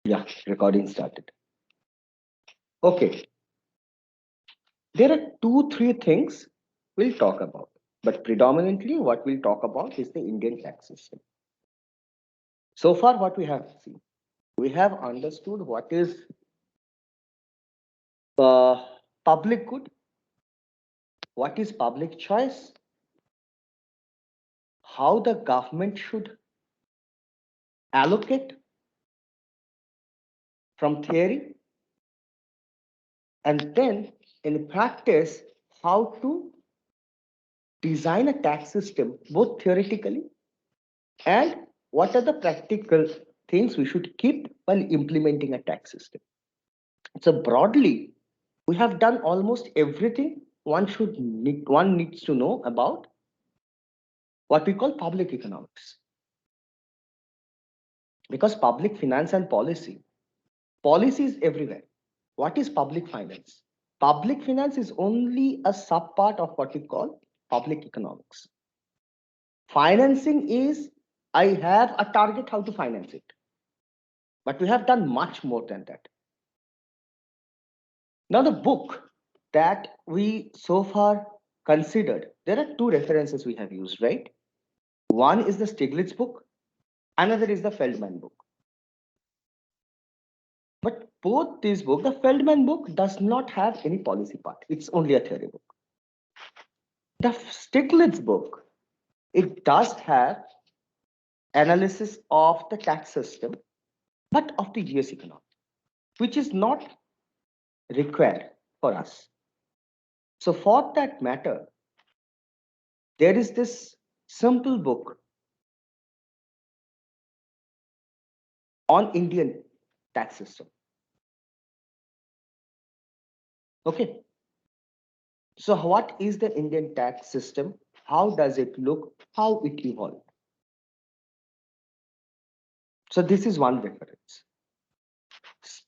Yeah, recording started. Okay, there are two, three things we'll talk about, but predominantly what we'll talk about is the Indian tax system. So far, what we have seen, we have understood what is uh, public good, what is public choice, how the government should allocate from theory, and then in practice, how to design a tax system both theoretically and what are the practical things we should keep while implementing a tax system. So broadly, we have done almost everything one needs to know about what we call public economics, because public finance and policy is everywhere. What is public finance? Public finance is only a subpart of what we call public economics. Financing is, I have a target how to finance it, but we have done much more than that. Now, the book that we so far considered, there are two references we have used, right? One is the Stiglitz book, another is the Feldman book. But both these books, the Feldman book does not have any policy part. It's only a theory book. The Stiglitz book, it does have analysis of the tax system, but of the US economy, which is not required for us. So for that matter, there is this simple book on Indian tax system. Okay. So what is the Indian tax system? How does it look? How it evolved? So this is one reference.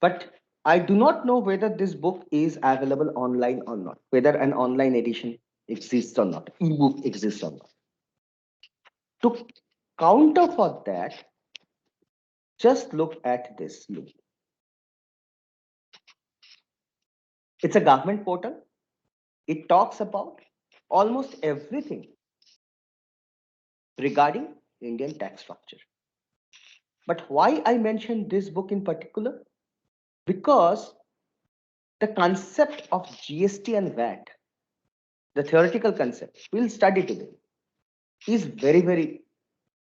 But I do not know whether this book is available online or not, whether an online edition exists or not, ebook exists or not. To counter for that, just look at this. Look. It's a government portal. It talks about almost everything regarding Indian tax structure. But why I mentioned this book in particular? Because the concept of GST and VAT, the theoretical concept we'll study today, is very, very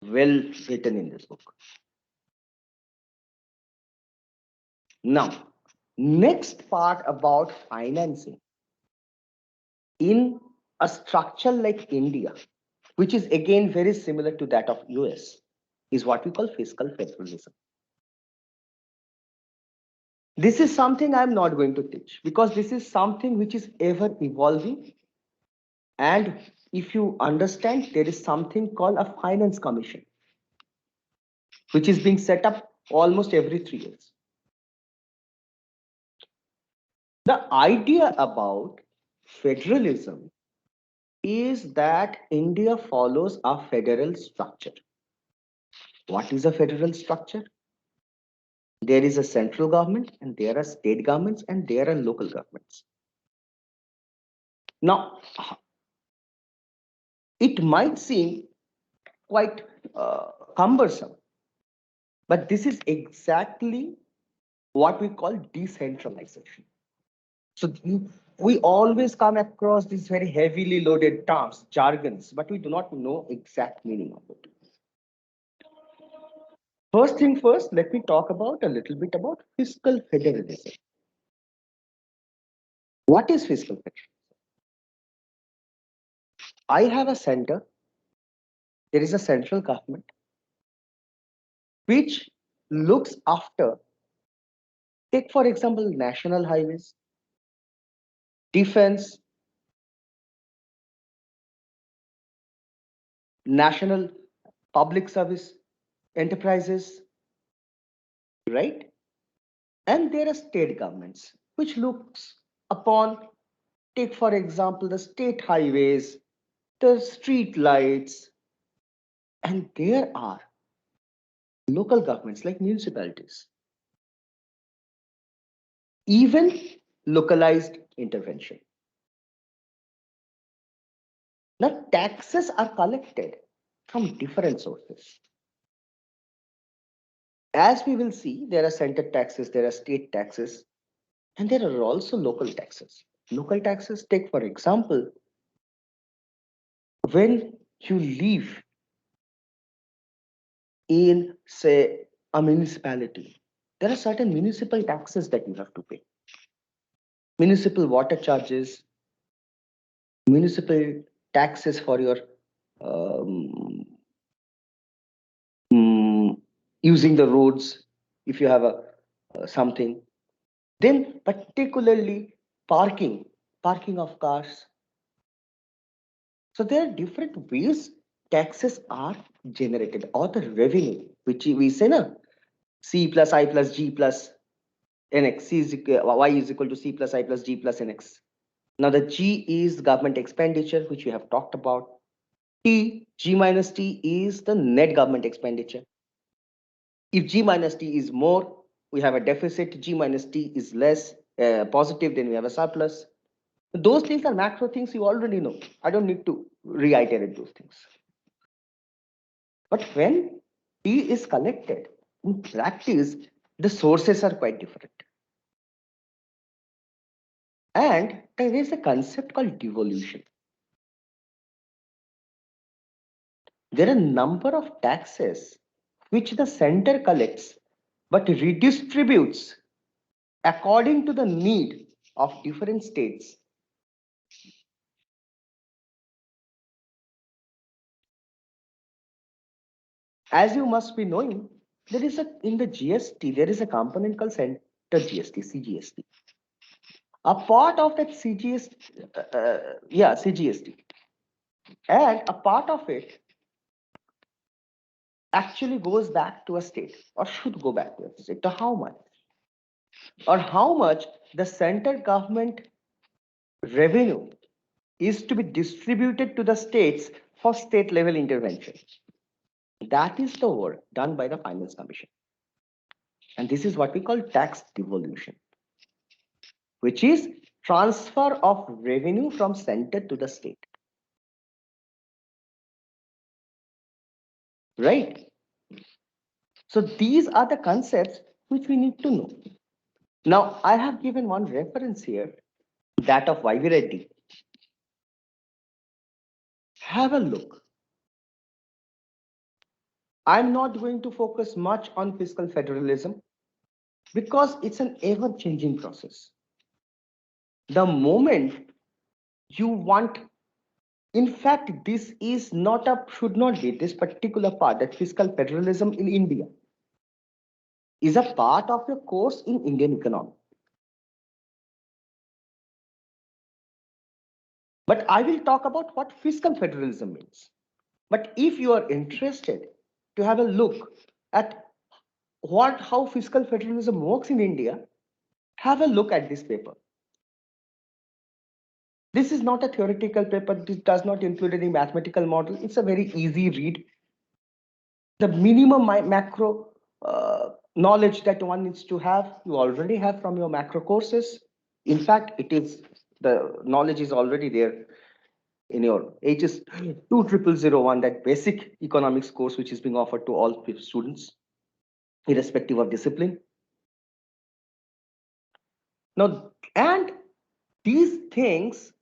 well written in this book. Now, next part about financing in a structure like India, which is again very similar to that of US, is what we call fiscal federalism. This is something I'm not going to teach because this is something which is ever evolving. And if you understand, there is something called a finance commission, which is being set up almost every 3 years. The idea about federalism is that India follows a federal structure. What is a federal structure? There is a central government, and there are state governments, and there are local governments. Now, it might seem quite cumbersome, but this is exactly what we call decentralization. So we always come across these very heavily loaded terms, jargons, but we do not know exact meaning of it. First thing first, let me talk about a little bit about fiscal federalism. What is fiscal federalism? I have a center, there is a central government which looks after, take for example, national highways, defense, national public service enterprises, right? And there are state governments which looks upon, take for example, the state highways, the street lights, and there are local governments like municipalities. even localized intervention. Now, taxes are collected from different sources. As we will see, there are center taxes, there are state taxes, and there are also local taxes. Local taxes, take for example, when you live in, say, a municipality, there are certain municipal taxes that you have to pay. Municipal water charges, municipal taxes for your um, using the roads, if you have a something. Then particularly parking of cars. So there are different ways taxes are generated, or the revenue, which we say na, C plus I plus G plus NX, Y is equal to C plus I plus G plus NX. Now the G is government expenditure, which we have talked about. G minus T is the net government expenditure. If G minus T is more, we have a deficit. G minus T is less positive, then we have a surplus. Those things are macro things you already know. I don't need to reiterate those things. But when T is collected, in practice, the sources are quite different. And there is a concept called devolution. There are a number of taxes which the center collects but redistributes according to the need of different states. As you must be knowing, there is a in the GST, there is a component called center GST, CGST. A part of that CGST, and a part of it actually goes back to a state, or should go back to a state. To how much? Or how much the center government revenue is to be distributed to the states for state level intervention. That is the work done by the Finance Commission. And this is what we call tax devolution, which is transfer of revenue from center to the state. Right? So these are the concepts which we need to know. Now, I have given one reference here, that of Y.V. Reddy. Have a look. I'm not going to focus much on fiscal federalism because it's an ever-changing process. The moment you want, in fact, this is not a, should not be this particular part, that fiscal federalism in India is a part of your course in Indian economy. But I will talk about what fiscal federalism means. But if you are interested to have a look at how fiscal federalism works in India, have a look at this paper. This is not a theoretical paper. This does not include any mathematical model. It's a very easy read. The minimum macro knowledge that one needs to have, you already have from your macro courses. In fact, the knowledge is already there in your HS 20001, that basic economics course, which is being offered to all students, irrespective of discipline. Now, and these things,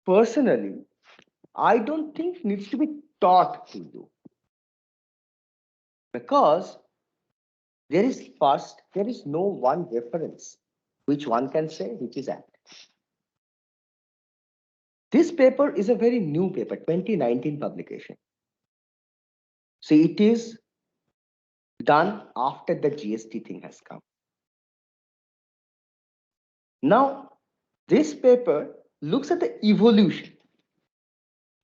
personally, I don't think needs to be taught to you, because there is no one reference which one can say which is apt. This paper is a very new paper, 2019 publication. So it is done after the GST thing has come. Now, this paper looks at the evolution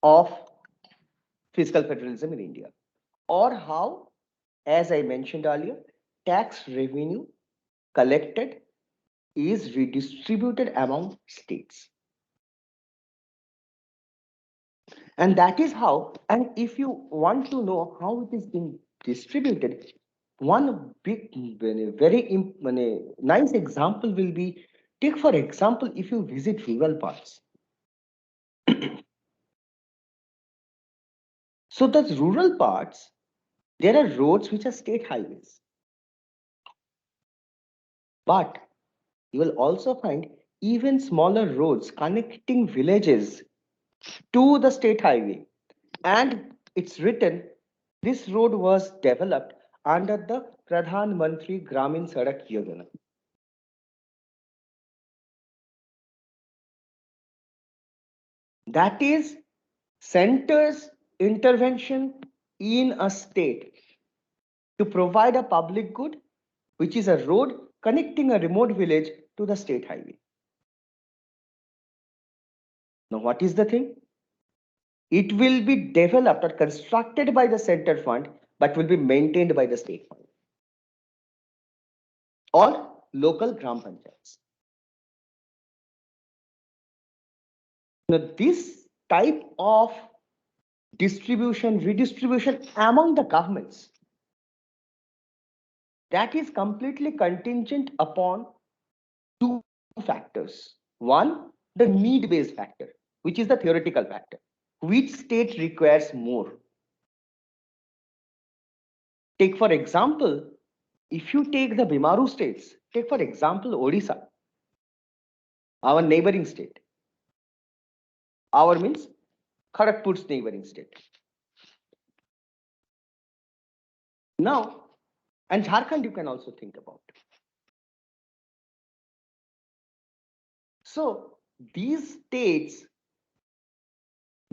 of fiscal federalism in India, or how, as I mentioned earlier, tax revenue collected is redistributed among states. And that is how, and if you want to know how it is being distributed, One big, very nice example will be, take for example, if you visit rural parts. So the rural parts, there are roads which are state highways, but you will also find even smaller roads connecting villages to the state highway. And it's written, this road was developed under the Pradhan Mantri Gramin Sadak Yojana. That is center's intervention in a state to provide a public good, which is a road connecting a remote village to the state highway. Now, what is the thing? It will be developed or constructed by the center fund, but will be maintained by the state fund or local gram panchayats. Now, this type of distribution, redistribution among the governments, that is completely contingent upon two factors. One, the need-based factor, which is the theoretical factor. Which state requires more? Take for example, if you take the Bimaru states, take for example Odisha, our neighboring state. Our means Kharagpur's neighboring state. Now, and Jharkhand you can also think about. So these states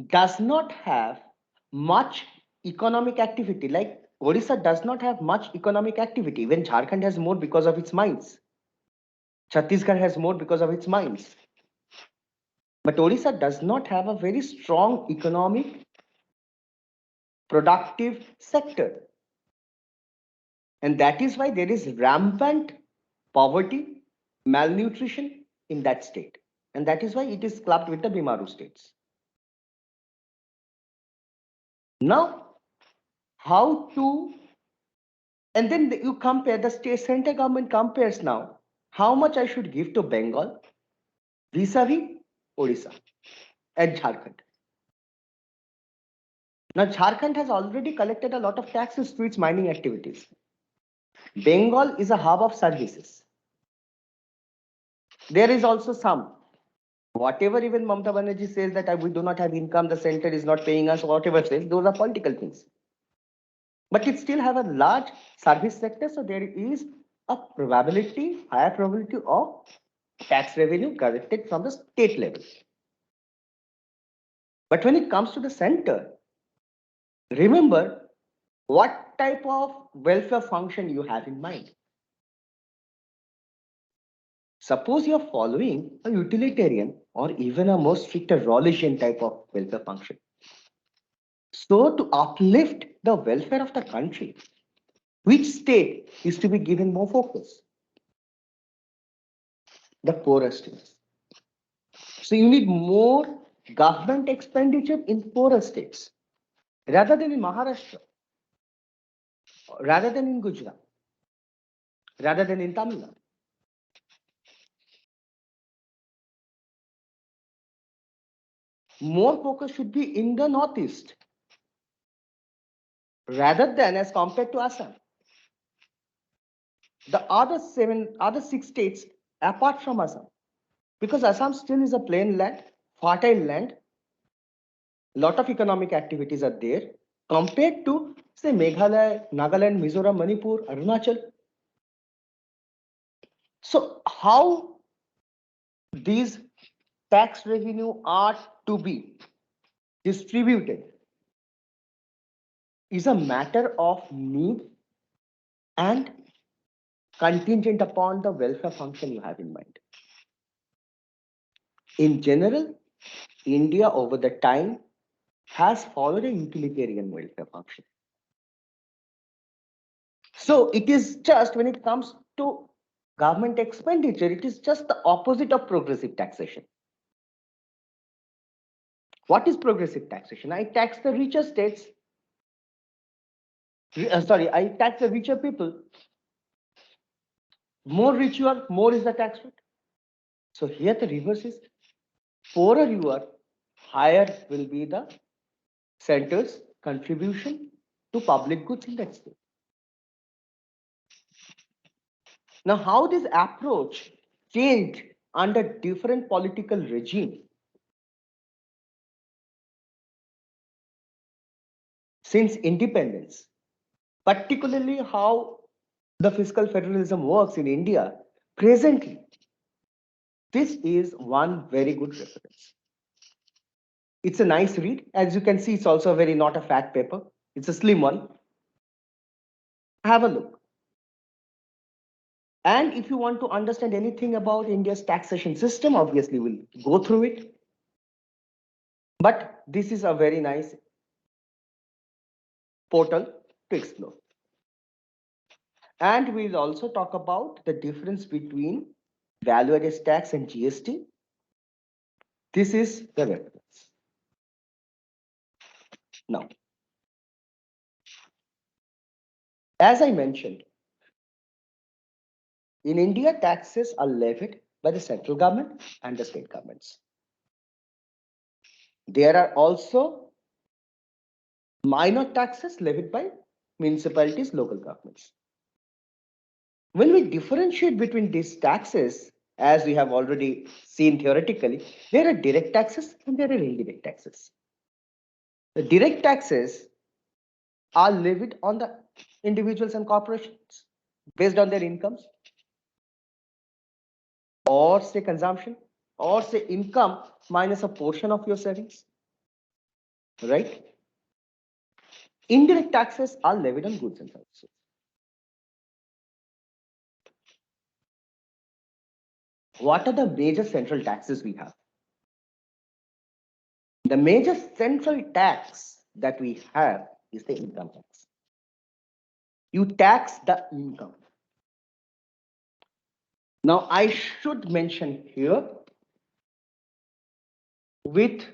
does not have much economic activity. Like Odisha does not have much economic activity. Even Jharkhand has more because of its mines. Chhattisgarh has more because of its mines. But Odisha does not have a very strong economic productive sector. And that is why there is rampant poverty, malnutrition in that state. And that is why it is clubbed with the Bimaru states. Now, how to, and then you compare, the state center government compares now how much I should give to Bengal vis-a-vis Odisha and Jharkhand. Now, Jharkhand has already collected a lot of taxes through its mining activities. Bengal is a hub of services. There is also some, whatever even Mamata Banerjee says that we do not have income, the center is not paying us, whatever says, those are political things. But it still have a large service sector, so there is a probability, higher probability of tax revenue collected from the state level. But when it comes to the center, remember what type of welfare function you have in mind. Suppose you're following a utilitarian or even a more stricter Rawlsian type of welfare function. So to uplift the welfare of the country, which state is to be given more focus? The poorest states. So you need more government expenditure in poorer states rather than in Maharashtra, rather than in Gujarat, rather than in Tamil Nadu. More focus should be in the northeast rather than as compared to Assam. The other six states apart from Assam, because Assam still is a plain land, fertile land, lot of economic activities are there compared to say Meghalaya, Nagaland, Mizoram, Manipur, Arunachal. So how these tax revenue are to be distributed is a matter of need and contingent upon the welfare function you have in mind. In general, India over the time has followed a utilitarian welfare function. So it is just when it comes to government expenditure, it is just the opposite of progressive taxation. What is progressive taxation? I tax the richer states Sorry, I tax the richer people. More rich you are, more is the tax rate. So here the reverse is, poorer you are, higher will be the center's contribution to public goods in that state. Now, how this approach changed under different political regime since independence, particularly how the fiscal federalism works in India presently. This is one very good reference. It's a nice read. As you can see, it's also very not a fat paper. It's a slim one. Have a look. And if you want to understand anything about India's taxation system, obviously we'll go through it. But this is a very nice portal to explore. And we'll also talk about the difference between value-added tax and GST. This is the reference. Now, as I mentioned, in India, taxes are levied by the central government and the state governments. There are also minor taxes levied by municipalities, local governments. When we differentiate between these taxes, as we have already seen theoretically, there are direct taxes and there are indirect taxes. The direct taxes are levied on the individuals and corporations based on their incomes, or say consumption, or say income minus a portion of your savings, right? Indirect taxes are levied on goods and services. What are the major central taxes we have? The major central tax that we have is the income tax. You tax the income. Now, I should mention here, with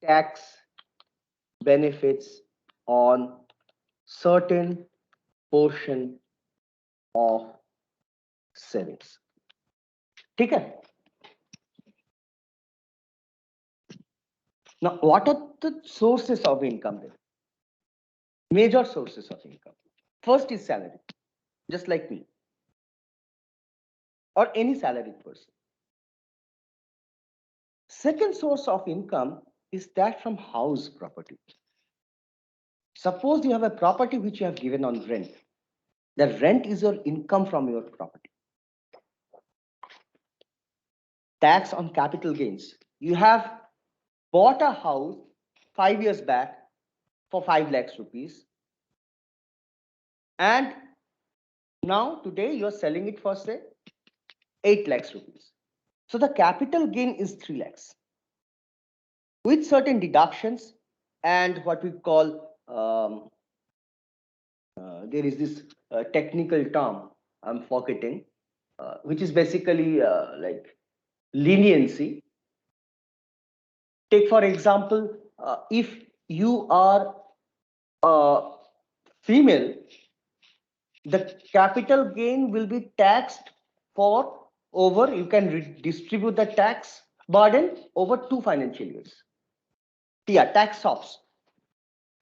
tax benefits on certain portion of savings. ठीक है? Now, what are the sources of income then? Major sources of income. First is salary, just like me, or any salaried person. Second source of income is that from house property. Suppose you have a property which you have given on rent. The rent is your income from your property. Tax on capital gains. You have bought a house 5 years back for 5 lakhs rupees. And now today you are selling it for say 8 lakhs rupees. So the capital gain is 3 lakhs with certain deductions and what we call there is this technical term I'm forgetting, which is basically like leniency. Take for example, if you are a female, the capital gain will be taxed for over, you can distribute the tax burden over 2 financial years. Yeah, tax stops.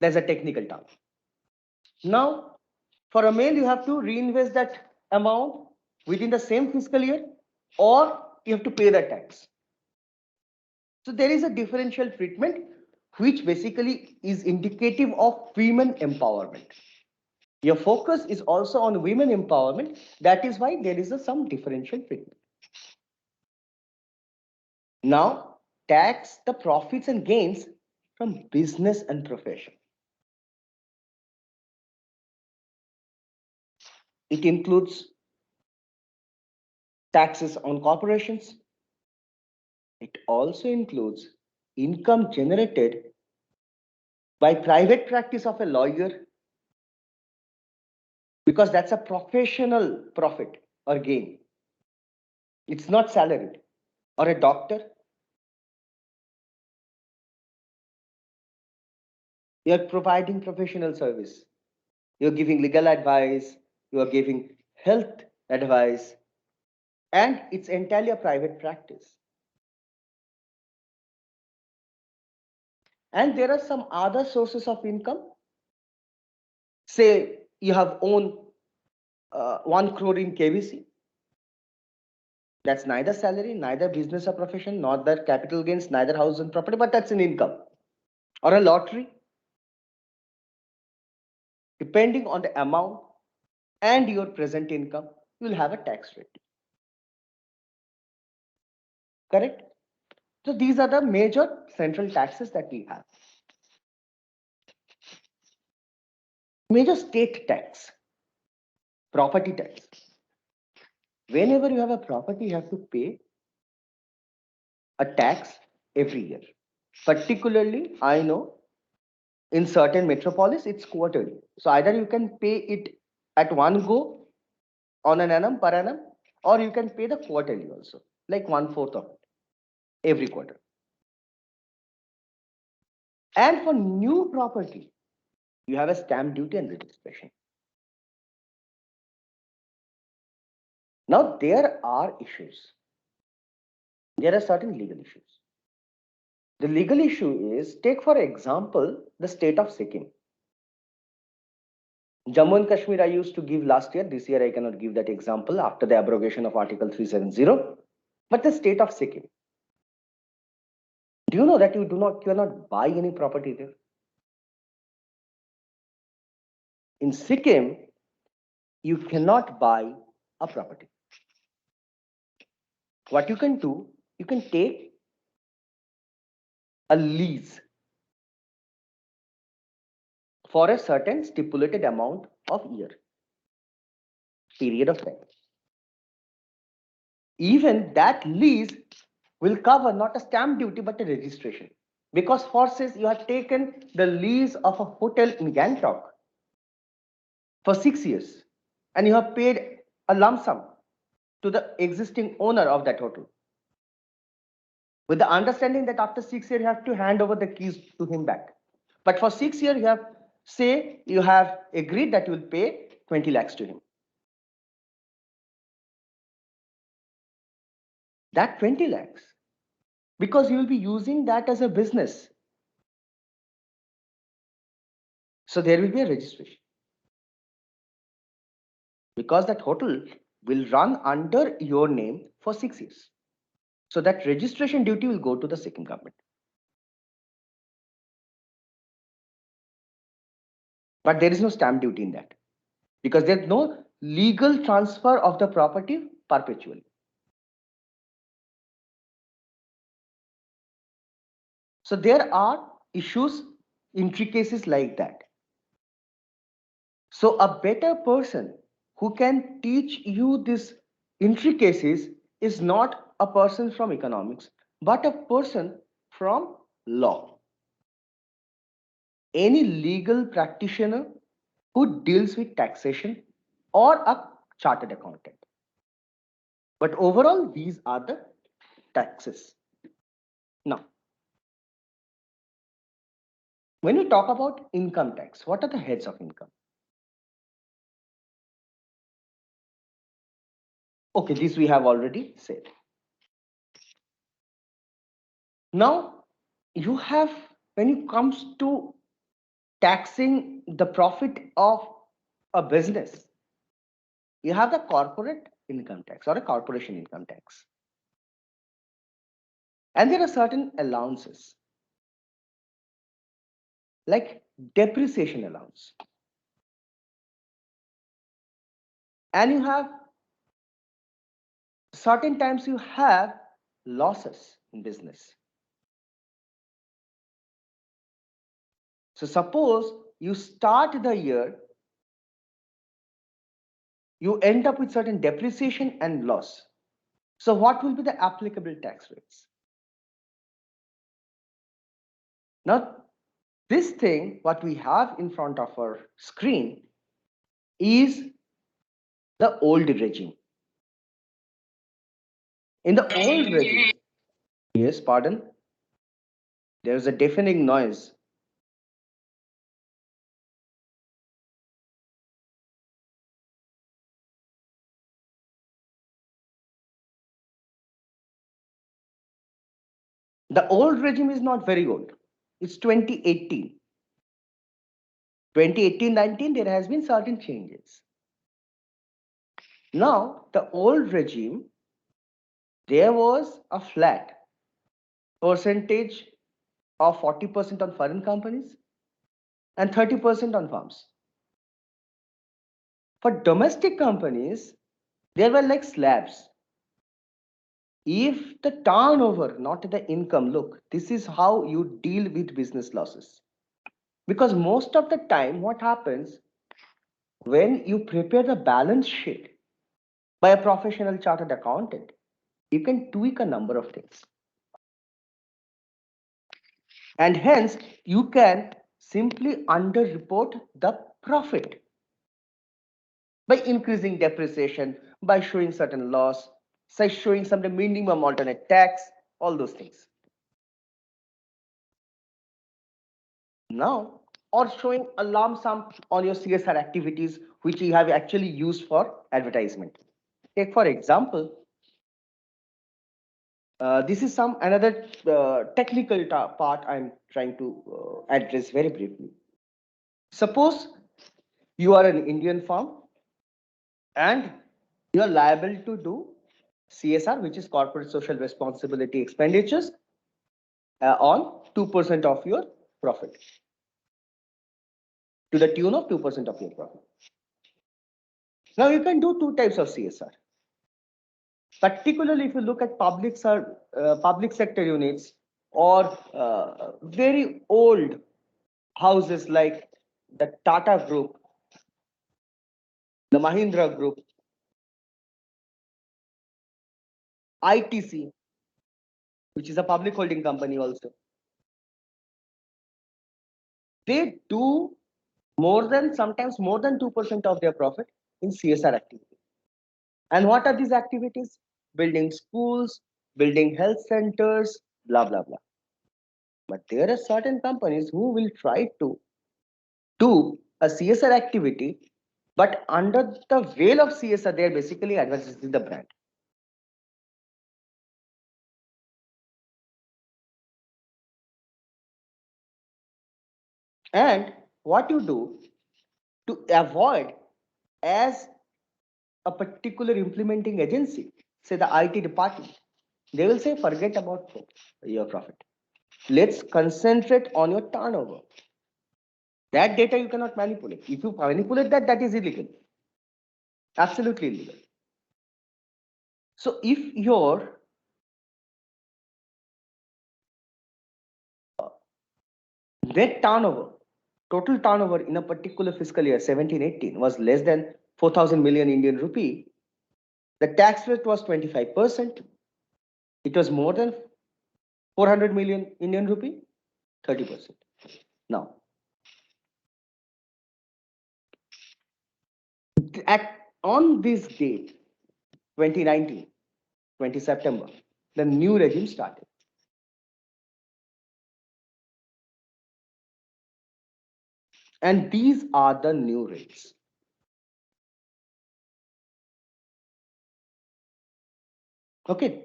There's a technical term. Now, for a male, you have to reinvest that amount within the same fiscal year, or you have to pay the tax. So there is a differential treatment, which basically is indicative of women empowerment. Your focus is also on women empowerment. That is why there is some differential treatment. Now, tax the profits and gains from business and profession. It includes taxes on corporations. It also includes income generated by private practice of a lawyer, because that's a professional profit or gain. It's not salaried. Or a doctor. You're providing professional service. You're giving legal advice. You are giving health advice. And it's entirely a private practice. And there are some other sources of income. Say you have owned 1 crore in KBC. That's neither salary, neither business or profession, neither capital gains, neither house and property, but that's an income. Or a lottery, depending on the amount and your present income, you will have a tax rate. Correct? So these are the major central taxes that we have. Major state tax, property tax. Whenever you have a property, you have to pay a tax every year. Particularly, I know in certain metropolis, it's quarterly. So either you can pay it at one go on an annum per annum, or you can pay the quarterly also, like 1/4 of it every quarter. And for new property, you have a stamp duty and registration. Now there are issues. There are certain legal issues. The legal issue is, take for example, the state of Sikkim. Jammu and Kashmir I used to give last year. This year I cannot give that example after the abrogation of Article 370. But the state of Sikkim. Do you know that you cannot buy any property there? In Sikkim, you cannot buy a property. What you can do, you can take a lease for a certain stipulated amount of year, period of time. Even that lease will cover not a stamp duty but a registration. Because forces, you have taken the lease of a hotel in Gangtok for 6 years and you have paid a lump sum to the existing owner of that hotel, with the understanding that after 6 years you have to hand over the keys to him back. But for 6 years you have, say you have agreed that you will pay 20 lakhs to him. That 20 lakhs, because you will be using that as a business. So there will be a registration. Because that hotel will run under your name for 6 years. So that registration duty will go to the Sikkim government. But there is no stamp duty in that, because there's no legal transfer of the property perpetually. So there are issues, intricacies like that. So a better person who can teach you these intricacies is not a person from economics, but a person from law. Any legal practitioner who deals with taxation or a chartered accountant. But overall, these are the taxes. Now, when we talk about income tax, what are the heads of income? Okay, this we have already said. Now, you have, when it comes to taxing the profit of a business, you have the corporate income tax or a corporation income tax. And there are certain allowances, like depreciation allowance. And you have certain times you have losses in business. So suppose you start the year, you end up with certain depreciation and loss. So what will be the applicable tax rates? Now, this thing, what we have in front of our screen is the old regime. In the old regime, yes, pardon, there is a deafening noise. The old regime is not very old. It's 2018. 2018-19, there has been certain changes. Now, the old regime, there was a flat percentage of 40% on foreign companies and 30% on firms. For domestic companies, there were like slabs. If the turnover, not the income, look, this is how you deal with business losses. Because most of the time, what happens when you prepare the balance sheet by a professional chartered accountant, you can tweak a number of things. And hence, you can simply underreport the profit by increasing depreciation, by showing certain loss, by showing some minimum alternate tax, all those things. Now, or showing a lump sum on your CSR activities, which you have actually used for advertisement. Take for example, this is some another technical part I'm trying to address very briefly. Suppose you are an Indian firm and you are liable to do CSR, which is corporate social responsibility expenditures, on 2% of your profit, to the tune of 2% of your profit. Now you can do two types of CSR. Particularly if you look at public sector units or very old houses like the Tata Group, the Mahindra Group, ITC, which is a public holding company also. They do sometimes more than 2% of their profit in CSR activity. And what are these activities? Building schools, building health centers, blah, blah, blah. But there are certain companies who will try to do a CSR activity, but under the veil of CSR, they are basically advertising the brand. And what you do to avoid, as a particular implementing agency, say the IT department, they will say, forget about your profit. Let's concentrate on your turnover. That data you cannot manipulate. If you manipulate that, that is illegal. Absolutely illegal. So if your net turnover, total turnover in a particular fiscal year 17-18 was less than 4,000 million Indian rupee, the tax rate was 25%. It was more than 400 million Indian rupee, 30%. Now, on this date, 2019, 20 September, the new regime started. And these are the new rates. Okay.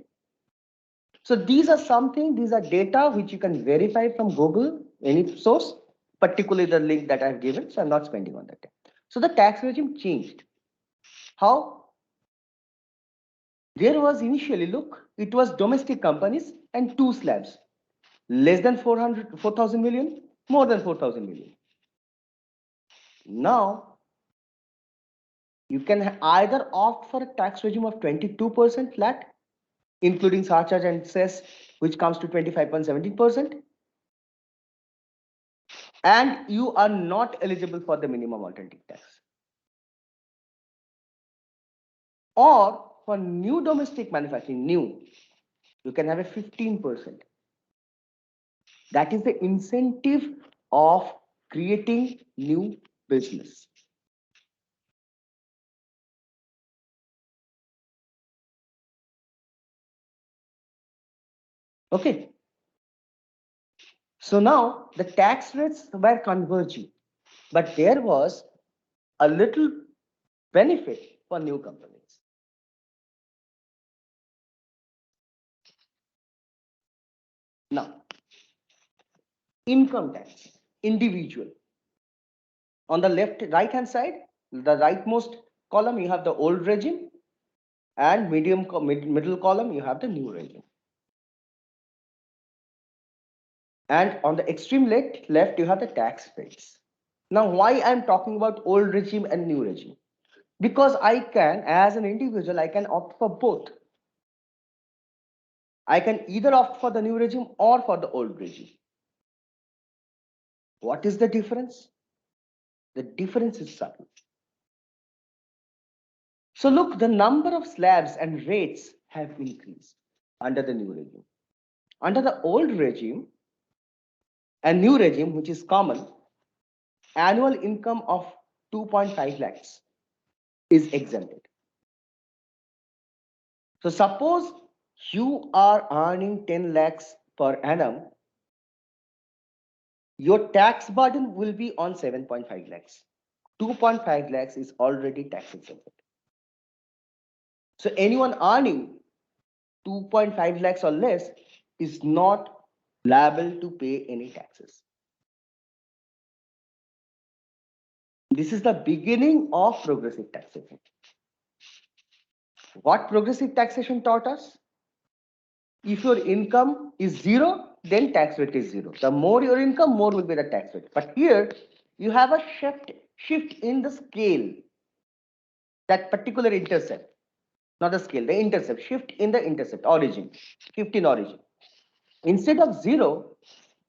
So these are data which you can verify from Google, any source, particularly the link that I've given. So I'm not spending on that. So the tax regime changed. How? There was initially, look, it was domestic companies and two slabs, less than 4,000 million, more than 4,000 million. Now, you can either opt for a tax regime of 22% flat, including surcharge and cess, which comes to 25.17%, and you are not eligible for the minimum alternative tax. Or for new domestic manufacturing, you can have a 15%. That is the incentive of creating new business. Okay. So now the tax rates were converging, but there was a little benefit for new companies. Now, income tax, individual. On the right hand side, the rightmost column, you have the old regime, and middle column, you have the new regime. And on the extreme left, you have the tax rates. Now, why I'm talking about old regime and new regime? Because I can, as an individual, I can opt for both. I can either opt for the new regime or for the old regime. What is the difference? The difference is subtle. So look, the number of slabs and rates have increased under the new regime. Under the old regime and new regime, which is common, annual income of 2.5 lakhs is exempted. So suppose you are earning 10 lakhs per annum, your tax burden will be on 7.5 lakhs. 2.5 lakhs is already tax exempted. So anyone earning 2.5 lakhs or less is not liable to pay any taxes. This is the beginning of progressive taxation. What progressive taxation taught us? If your income is zero, then tax rate is zero. The more your income, more will be the tax rate. But here, you have a shift in the scale, that particular intercept, not the scale, the intercept, shift in the intercept, origin, shift in origin. Instead of zero,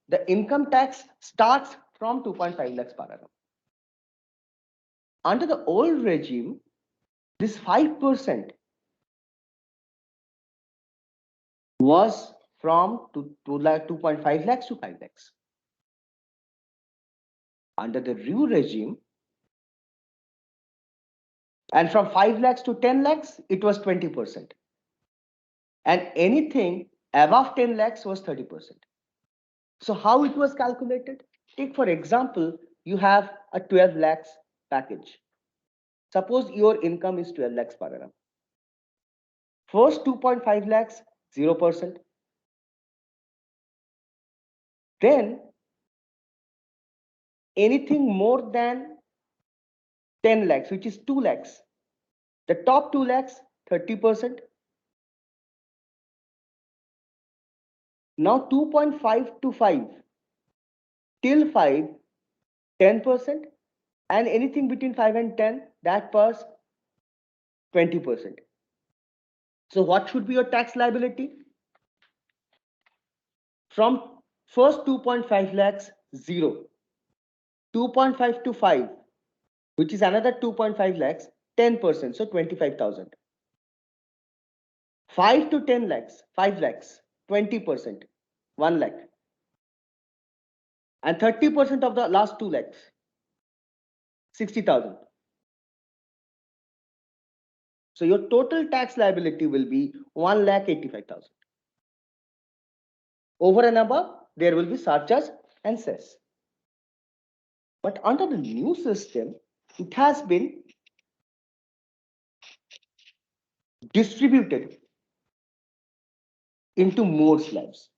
the income tax starts from 2.5 lakhs per annum. Under the old regime, this 5% was from 2.5 lakhs to 5 lakhs. Under the new regime, and from 5 lakhs to 10 lakhs, it was 20%. And anything above 10 lakhs was 30%. So how it was calculated? Take for example, you have a 12 lakhs package. Suppose your income is 12 lakhs per annum. First 2.5 lakhs, 0%. Then anything more than 10 lakhs, which is 2 lakhs. The top 2 lakhs, 30%. Now 2.5 to 5 till 5, 10%. And anything between 5 and 10, that was 20%. So what should be your tax liability? From first 2.5 lakhs, 0. 2.5 to 5, which is another 2.5 lakhs, 10%, so 25,000. 5 to 10 lakhs, 5 lakhs, 20%, 1 lakh. And 30% of the last 2 lakhs, 60,000. So your total tax liability will be 1,85,000. Over and above, there will be surcharge and cess. But under the new system, it has been distributed into more slabs.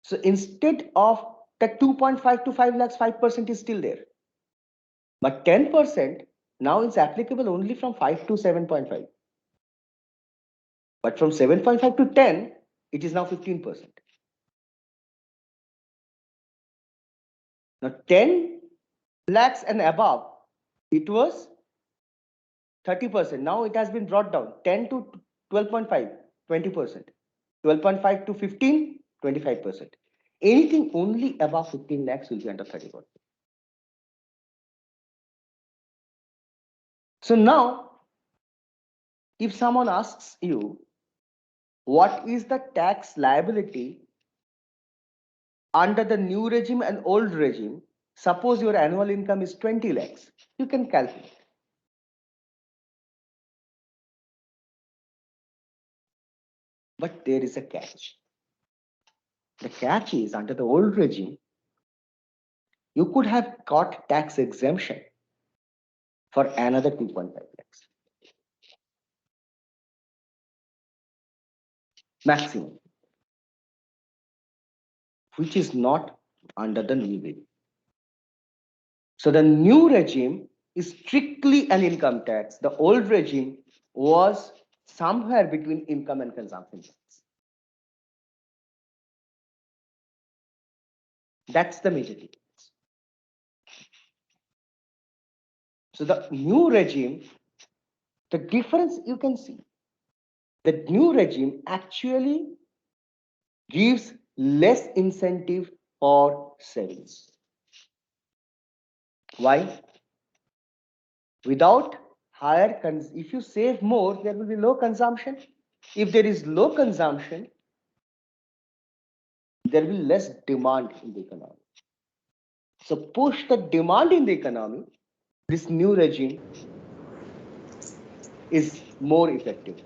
So instead of the 2.5 to 5 lakhs, 5% is still there. But 10% now is applicable only from 5 to 7.5. But from 7.5 to 10, it is now 15%. Now 10 lakhs and above, it was 30%. Now it has been brought down 10 to 12.5, 20%. 12.5 to 15, 25%. Anything only above 15 lakhs will be under 30%. So now, if someone asks you, what is the tax liability under the new regime and old regime? Suppose your annual income is 20 lakhs, you can calculate. But there is a catch. The catch is under the old regime, you could have got tax exemption for another 2.5 lakhs. Maximum. which is not under the new bill. So the new regime is strictly an income tax. The old regime was somewhere between income and consumption tax. That's the major difference. So the new regime, the difference you can see, the new regime actually gives less incentive for savings. Why? Without higher, if you save more, there will be low consumption. If there is low consumption, there will be less demand in the economy. So push the demand in the economy, this new regime is more effective.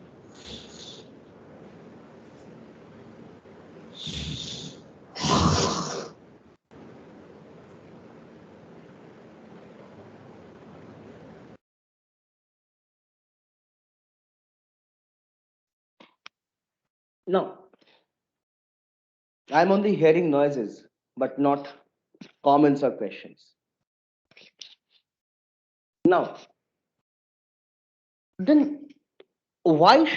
Now, I'm only hearing noises, but not comments or questions. Now, then why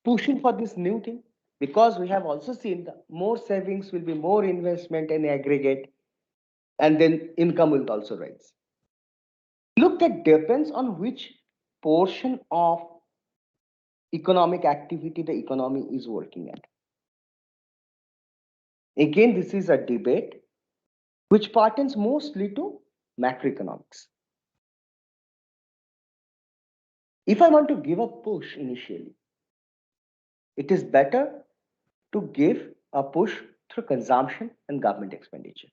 pushing for this new thing? Because we have also seen that more savings will be more investment in aggregate, and then income will also rise. Look, that depends on which portion of economic activity the economy is working at. Again, this is a debate which pertains mostly to macroeconomics. If I want to give a push initially, it is better to give a push through consumption and government expenditure.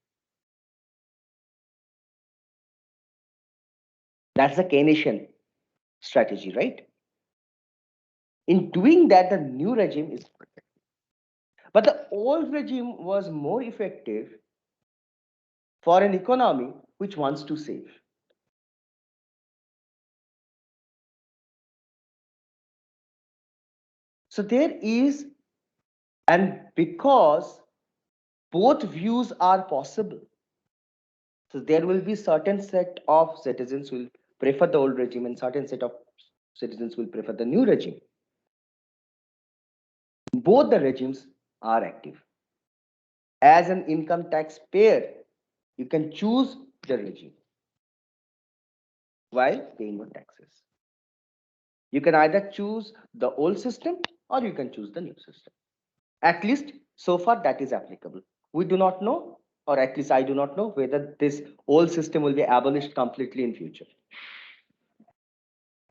That's the Keynesian strategy, right? In doing that, the new regime is protected. But the old regime was more effective for an economy which wants to save. So there is, and because both views are possible, so there will be certain set of citizens will prefer the old regime and certain set of citizens will prefer the new regime. Both the regimes are active. As an income taxpayer, you can choose the regime while paying your taxes. You can either choose the old system or you can choose the new system. At least so far that is applicable. We do not know, or at least I do not know, whether this old system will be abolished completely in future.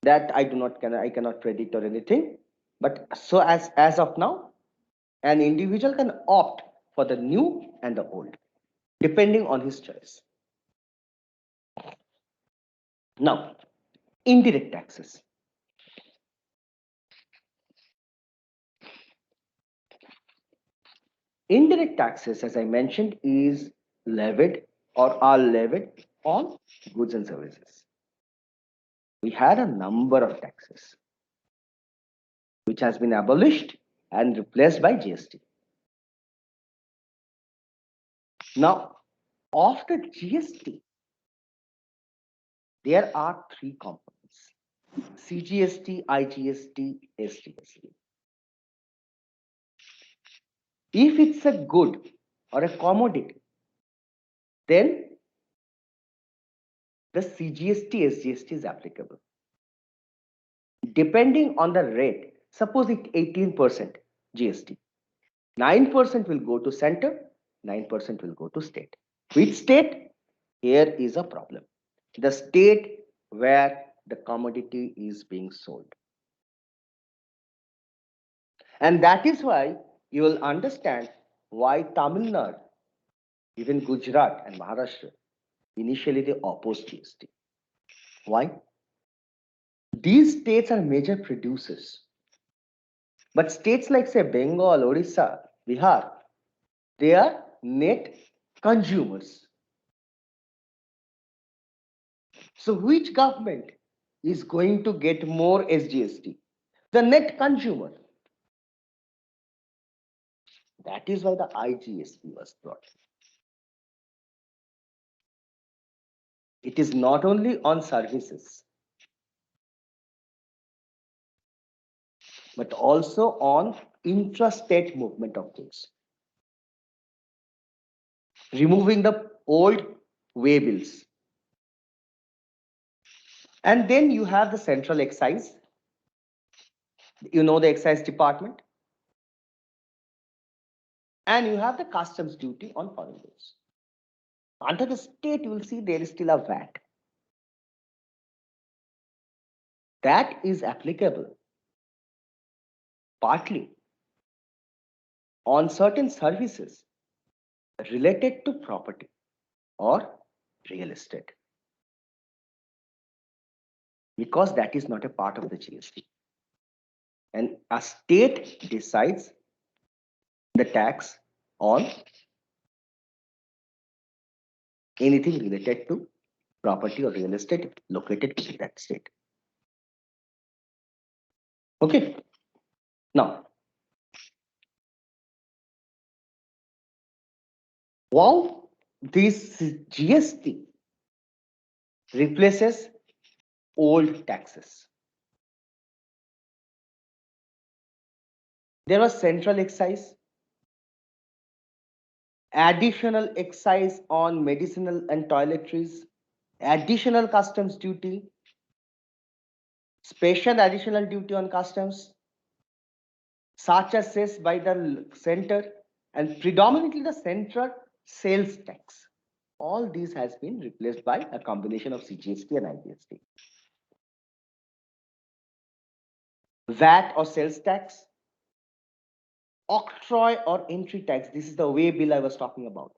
That I cannot predict or anything. But so as of now, an individual can opt for the new and the old, depending on his choice. Now, indirect taxes. Indirect taxes, as I mentioned, is levied or are levied on goods and services. We had a number of taxes which has been abolished and replaced by GST. Now, after GST, there are three components: CGST, IGST, SGST. If it's a good or a commodity, then the CGST, SGST is applicable. Depending on the rate, suppose it 18% GST, 9% will go to center, 9% will go to state. Which state? Here is a problem. The state where the commodity is being sold. And that is why you will understand why Tamil Nadu, even Gujarat and Maharashtra, initially they opposed GST. Why? These states are major producers. But states like, say, Bengal, Odisha, Bihar, they are net consumers. So which government is going to get more SGST? The net consumer. That is why the IGST was brought. It is not only on services, but also on intrastate movement of goods. Removing the old way bills. And then you have the central excise. You know the excise department. And you have the customs duty on foreign goods. Under the state, you will see there is still a VAT. That is applicable partly on certain services related to property or real estate, because that is not a part of the GST. And a state decides the tax on anything related to property or real estate located in that state. Okay. Now, wow, this GST replaces old taxes. There was central excise, additional excise on medicinal and toiletries, additional customs duty, special additional duty on customs, such as cessed by the center, and predominantly the central sales tax. All these has been replaced by a combination of CGST and IGST. VAT or sales tax, octroi or entry tax. This is the way bill I was talking about.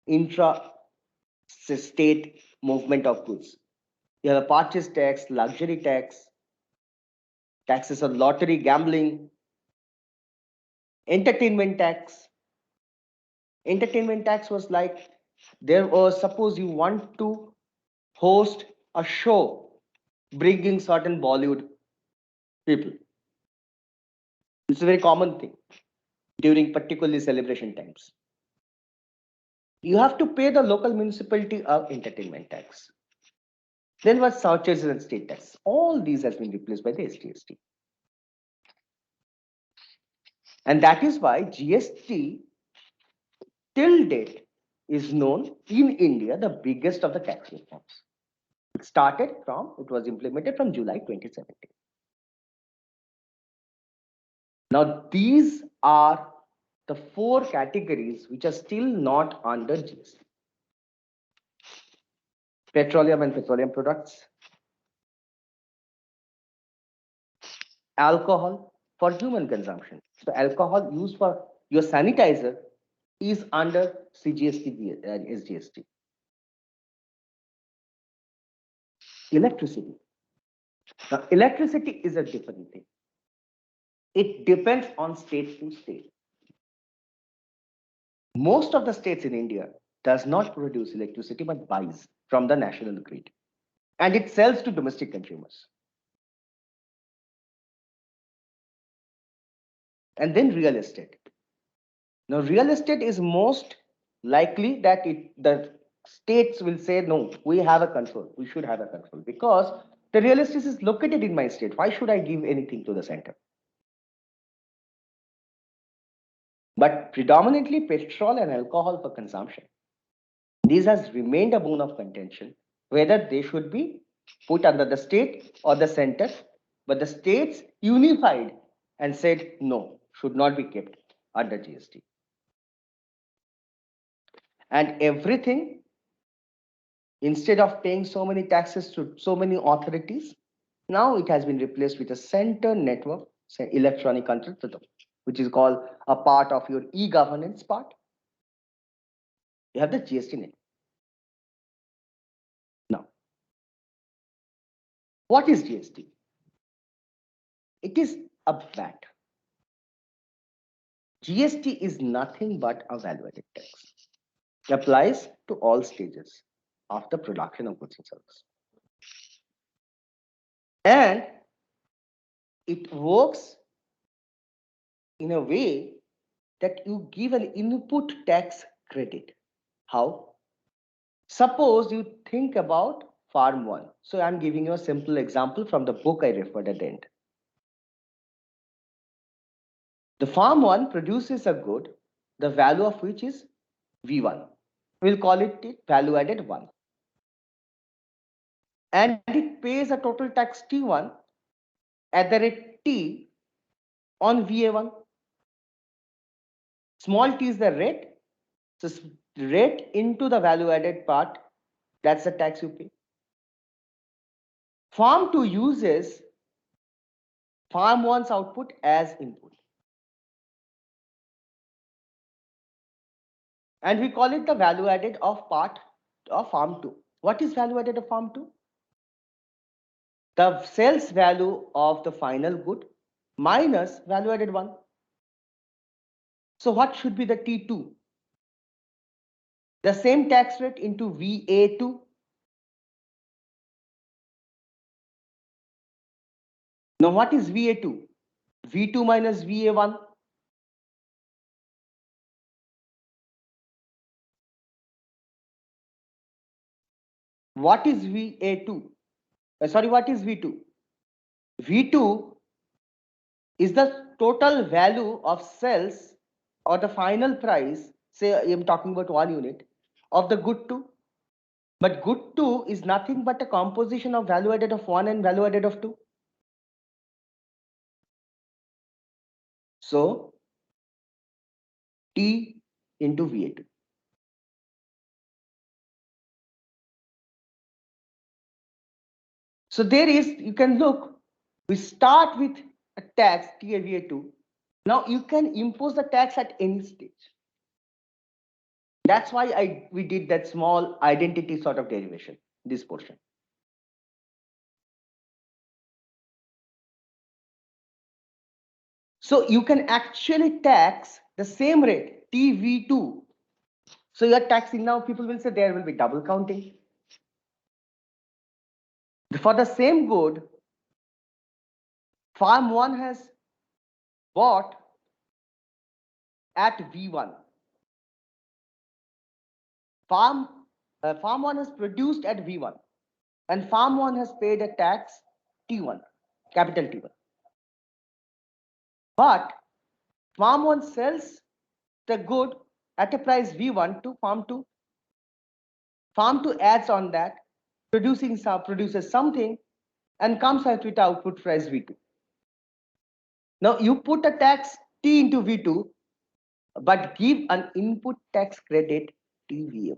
Intra-state movement of goods. You have a purchase tax, luxury tax, taxes on lottery, gambling, entertainment tax. Entertainment tax was like, there was, suppose you want to host a show bringing certain Bollywood people. It's a very common thing during particularly celebration times. You have to pay the local municipality of entertainment tax. Then what surcharges and state tax? All these has been replaced by the SGST. And that is why GST till date is known in India the biggest of the tax reforms. It was implemented from July 2017. Now, these are the 4 categories which are still not under GST. Petroleum and petroleum products, alcohol for human consumption. So alcohol used for your sanitizer is under CGST and SGST. Electricity. Now, electricity is a different thing. It depends on state to state. Most of the states in India does not produce electricity but buys from the national grid, and it sells to domestic consumers. And then real estate. Now, real estate is most likely that the states will say, no, we have a control. We should have a control because the real estate is located in my state. Why should I give anything to the center? But predominantly petrol and alcohol for consumption. This has remained a bone of contention, whether they should be put under the state or the center. But the states unified and said, no, should not be kept under GST. And everything, instead of paying so many taxes to so many authorities, now it has been replaced with a center network, say electronic control system, which is called a part of your e-governance part. You have the GST network. Now, what is GST? It is a VAT. GST is nothing but a value-added tax. It applies to all stages of the production of goods and services. And it works in a way that you give an input tax credit. How? Suppose you think about Farm 1. So I'm giving you a simple example from the book I referred at the end. The Farm 1 produces a good, the value of which is V1. We'll call it value added 1. And it pays a total tax T1 at the rate T on VA1. Small t is the rate. So rate into the value added part, that's the tax you pay. Farm 2 uses Farm 1's output as input. And we call it the value added of part of Farm 2. What is value added of Farm 2? The sales value of the final good minus value added 1. So what should be the T2? The same tax rate into VA2. Now what is VA2? V2 minus VA1. What is VA2? What is V2? V2 is the total value of sales or the final price, say I'm talking about 1 unit, of the good 2. But good 2 is nothing but a composition of value added of 1 and value added of 2. So T into VA2. So there is, you can look, we start with a tax TAVA2. Now you can impose the tax at any stage. That's why we did that small identity sort of derivation, this portion. So you can actually tax the same rate, TV2. So you're taxing now, people will say there will be double counting. For the same good, Farm 1 has bought at V1. Farm 1 has produced at V1. And Farm 1 has paid a tax T1, capital T1. But Farm 1 sells the good at a price V1 to Farm 2. Farm 2 adds on that, produces something and comes out with output price V2. Now you put a tax T into V2, but give an input tax credit TVA1.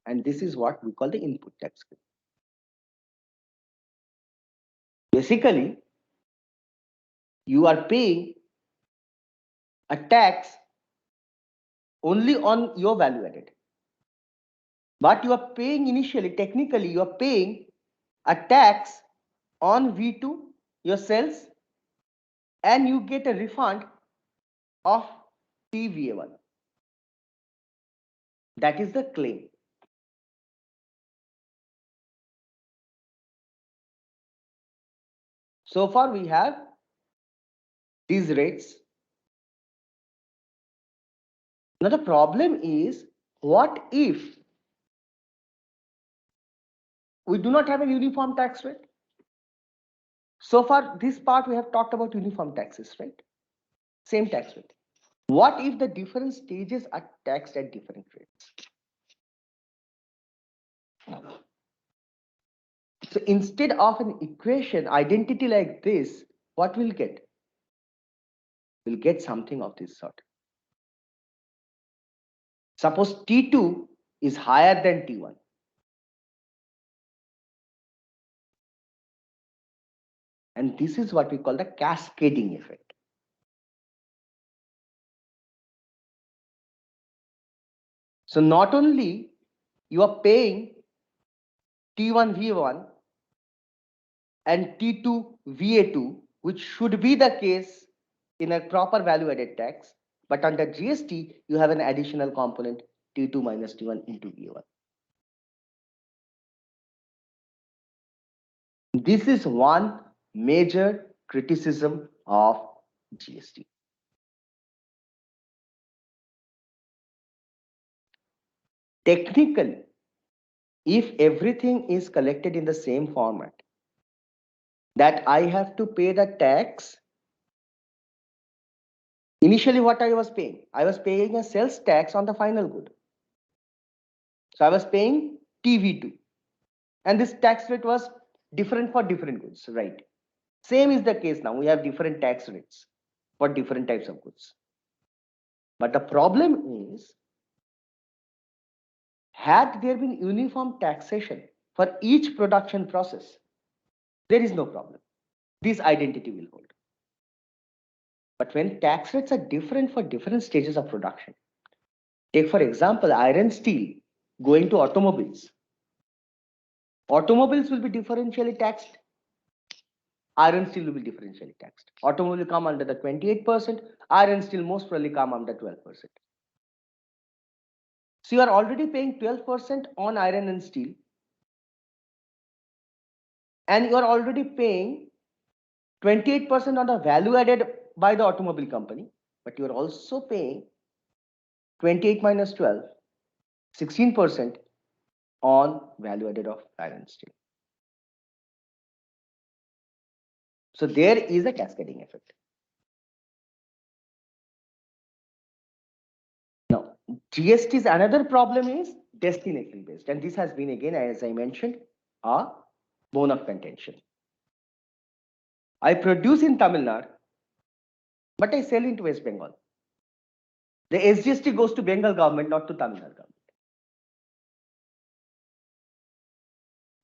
And this is what we call the input tax credit. Basically, you are paying a tax only on your value added. But you are paying initially, technically, you are paying a tax on V2, your sales, and you get a refund of TVA1. That is the claim. So far, we have these rates. Now, the problem is, what if we do not have a uniform tax rate? So far, this part we have talked about uniform taxes, right? Same tax rate. What if the different stages are taxed at different rates? So instead of an equation identity like this, what we'll get? We'll get something of this sort. Suppose T2 is higher than T1. And this is what we call the cascading effect. So not only you are paying T1 V1 and T2 VA2, which should be the case in a proper value added tax, but under GST, you have an additional component T2 minus T1 into VA1. This is one major criticism of GST. Technically, if everything is collected in the same format, that I have to pay the tax. Initially, what I was paying a sales tax on the final good. So I was paying TV2, and this tax rate was different for different goods, right? Same is the case now. We have different tax rates for different types of goods. But the problem is, had there been uniform taxation for each production process, there is no problem. This identity will hold. But when tax rates are different for different stages of production, take for example, iron steel going to automobiles. Automobiles will be differentially taxed. Iron steel will be differentially taxed. Automobile will come under the 28%. Iron steel most probably come under 12%. So you are already paying 12% on iron and steel. And you are already paying 28% on the value added by the automobile company. But you are also paying 28 minus 12, 16% on value added of iron steel. So there is a cascading effect. Now, GST's another problem is destination based, and this has been again, as I mentioned, a bone of contention. I produce in Tamil Nadu, but I sell into West Bengal. The SGST goes to Bengal government, not to Tamil Nadu government.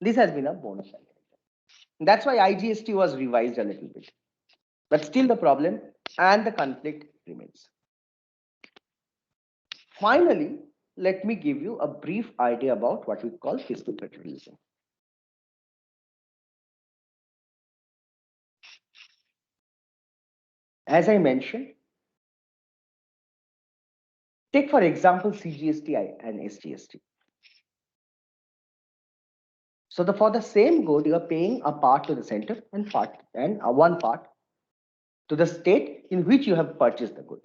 This has been a bone of contention. That's why IGST was revised a little bit. But still the problem and the conflict remains. Finally, let me give you a brief idea about what we call fiscal federalism. As I mentioned, take for example CGST and SGST. So for the same good, you are paying a part to the center and one part to the state in which you have purchased the good.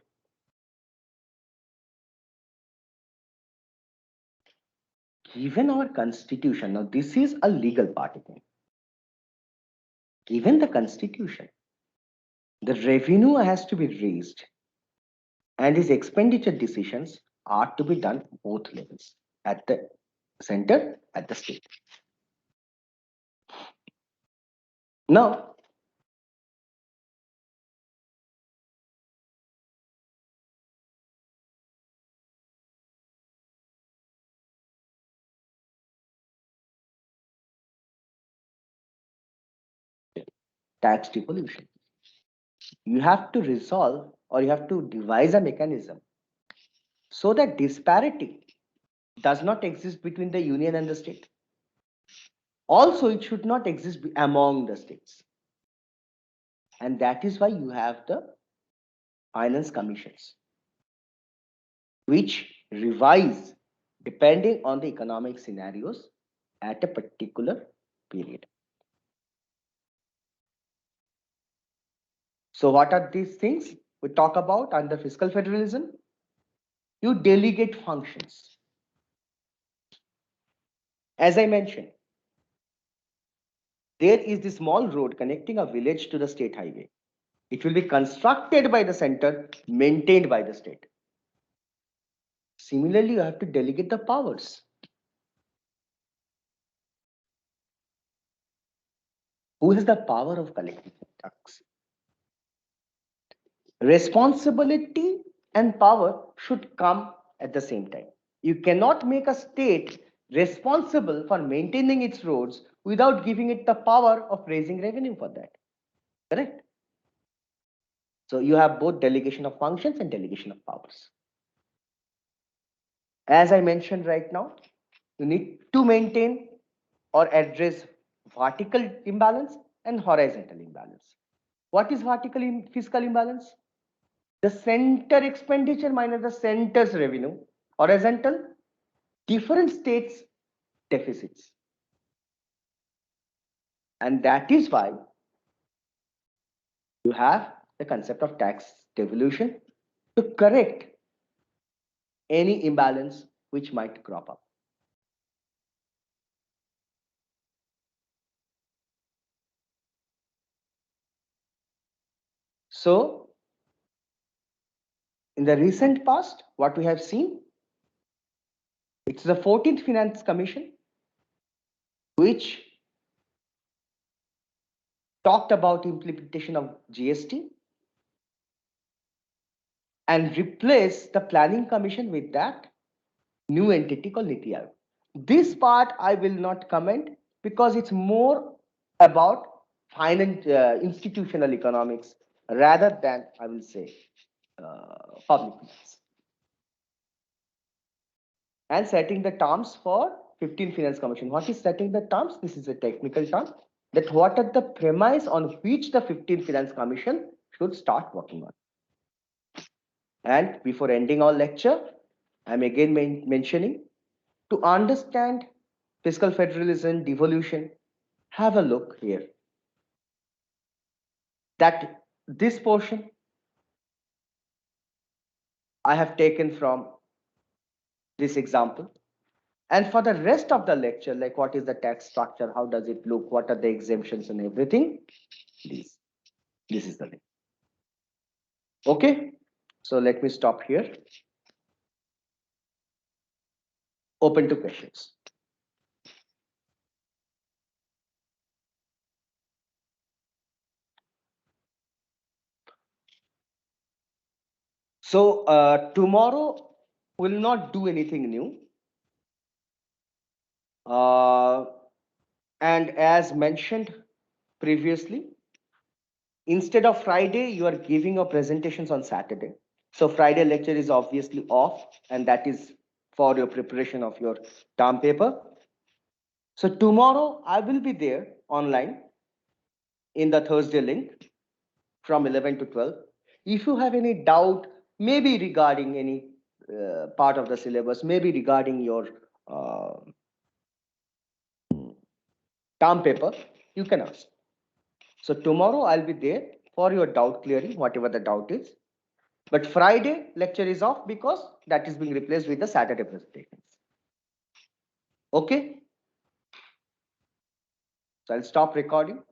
Given our constitution, now this is a legal part again. Given the constitution, the revenue has to be raised and these expenditure decisions are to be done both levels, at the center, at the state. Now, tax devolution. You have to resolve or you have to devise a mechanism so that disparity does not exist between the union and the state. Also, it should not exist among the states. And that is why you have the finance commissions, which revise depending on the economic scenarios at a particular period. So what are these things we talk about under fiscal federalism? You delegate functions. As I mentioned, there is this small road connecting a village to the state highway. It will be constructed by the center, maintained by the state. Similarly, you have to delegate the powers. Who has the power of collecting tax? Responsibility and power should come at the same time. You cannot make a state responsible for maintaining its roads without giving it the power of raising revenue for that. Correct? So you have both delegation of functions and delegation of powers. As I mentioned right now, you need to maintain or address vertical imbalance and horizontal imbalance. What is vertical fiscal imbalance? The center expenditure minus the center's revenue. Horizontal, different states' deficits. And that is why you have the concept of tax devolution to correct any imbalance which might crop up. So, in the recent past, what we have seen, it's the 14th Finance Commission which talked about implementation of GST and replaced the Planning Commission with that new entity called Niti Aayog. This part I will not comment because it's more about institutional economics rather than, I will say, public finance. And setting the terms for 15 Finance Commission. What is setting the terms? This is a technical term. That what are the premise on which the 15 Finance Commission should start working on. And before ending our lecture, I'm again mentioning to understand fiscal federalism, devolution, have a look here. That this portion I have taken from this example. And for the rest of the lecture, like what is the tax structure, how does it look, what are the exemptions and everything, this is the link. Okay, so let me stop here. Open to questions. So tomorrow will not do anything new. And as mentioned previously, instead of Friday, you are giving your presentations on Saturday. So Friday lecture is obviously off, and that is for your preparation of your term paper. So tomorrow I will be there online in the Thursday link from 11 to 12. If you have any doubt, maybe regarding any part of the syllabus, maybe regarding your term paper, you can ask. So tomorrow I'll be there for your doubt clearing, whatever the doubt is. But Friday lecture is off because that is being replaced with the Saturday presentations. Okay. So I'll stop recording.